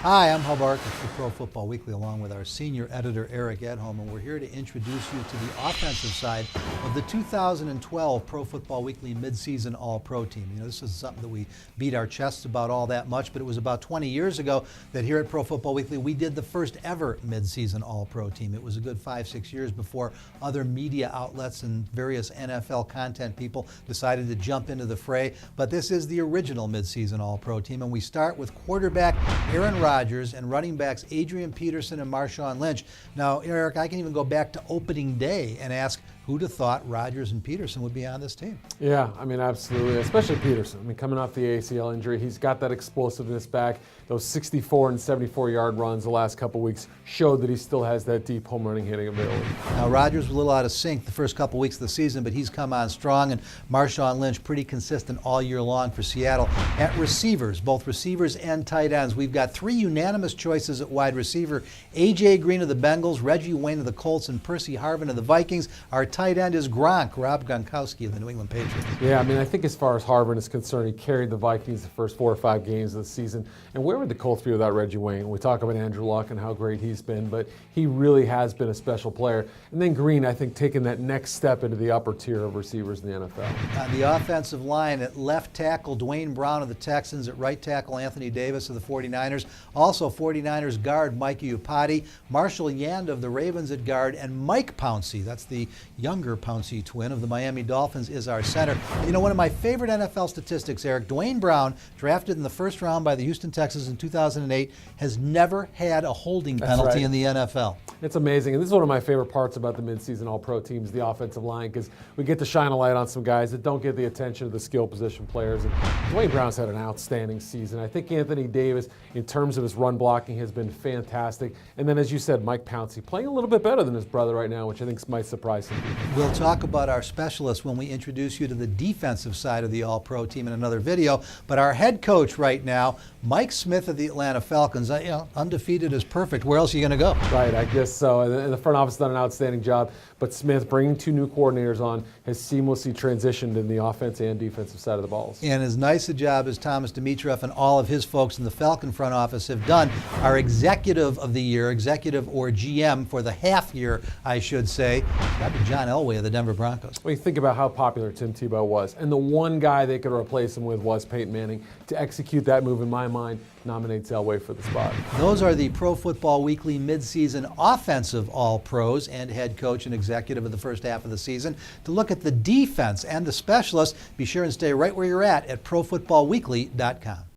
Hi, I'm Hub Arkush for Pro Football Weekly, along with our senior editor, Eric Edholm, and we're here to introduce you to the offensive side of the 2012 Pro Football Weekly Midseason All-Pro team. You know, this is something that we beat our chests about all that much, but it was about 20 years ago that here at Pro Football Weekly we did the first ever Midseason All-Pro team. It was a good 5-6 years before other media outlets and various NFL content people decided to jump into the fray, but this is the original Midseason All-Pro team, and we start with quarterback Aaron Rodgers and running backs ADRIAN, PETERSON, and Marshawn Lynch. Now, Eric, I can even go back to opening day and ask who'd have thought Rodgers and PETERSON would be on this team? Yeah, I mean, absolutely, especially PETERSON. I mean, coming off the ACL injury, he's got that explosiveness back. Those 64 and 74-yard runs the last couple weeks showed that he still has that deep home running hitting ability. Now, Rodgers was a little out of sync the first couple weeks of the season, but he's come on strong, and Marshawn Lynch pretty consistent all year long for Seattle. At receivers, both receivers and tight ends, we've got three unanimous choices at wide receiver. A.J. Green of the Bengals, Reggie Wayne of the Colts, and Percy Harvin of the Vikings. Our tight end is Gronk, Rob Gronkowski of the New England Patriots. Yeah, I mean, I think as far as Harvin is concerned, he carried the Vikings the first 4 or 5 games of the season. And where would the Colts be without Reggie Wayne? We talk about Andrew Luck and how great he's been, but he really has been a special player. And then Green, I think, taking that next step into the upper tier of receivers in the NFL. On the offensive line, at left tackle, Dwayne Brown of the Texans. At right tackle, Anthony Davis of the 49ers. Also 49ers guard Mike Iupati, Marshall Yanda of the Ravens at guard, and Mike Pouncey, that's the younger Pouncey twin of the Miami Dolphins, is our center. You know, one of my favorite NFL statistics, Eric, Dwayne Brown, drafted in the first round by the Houston Texans in 2008, has never had a holding penalty in the NFL. It's amazing, and this is one of my favorite parts about the midseason All-Pro teams, the offensive line, because we get to shine a light on some guys that don't get the attention of the skill position players. And Dwayne Brown's had an outstanding season. I think Anthony Davis, in terms of his run blocking, has been fantastic. And then, as you said, Mike Pouncey playing a little bit better than his brother right now, which I think might surprise some people. We'll talk about our specialists when we introduce you to the defensive side of the All-Pro team in another video. But our head coach right now, Mike Smith of the Atlanta Falcons, you know, undefeated is perfect. Where else are you going to go? Right, I guess so. And the front office done an outstanding job. But Smith, bringing 2 new coordinators on, has seamlessly transitioned in the offense and defensive side of the balls. And as nice a job as Thomas Dimitroff and all of his folks in the Falcon front office have done, our executive of the year, executive or GM for the half year, I should say, got to be John Elway of the Denver Broncos. Well, you think about how popular Tim Tebow was, and the one guy they could replace him with was Peyton Manning. To execute that move, in my mind, nominates Elway for the spot. Those are the Pro Football Weekly midseason offensive All-Pros and head coach and executive of the first half of the season. To look at the defense and the specialists, be sure and stay right where you're at ProFootballWeekly.com.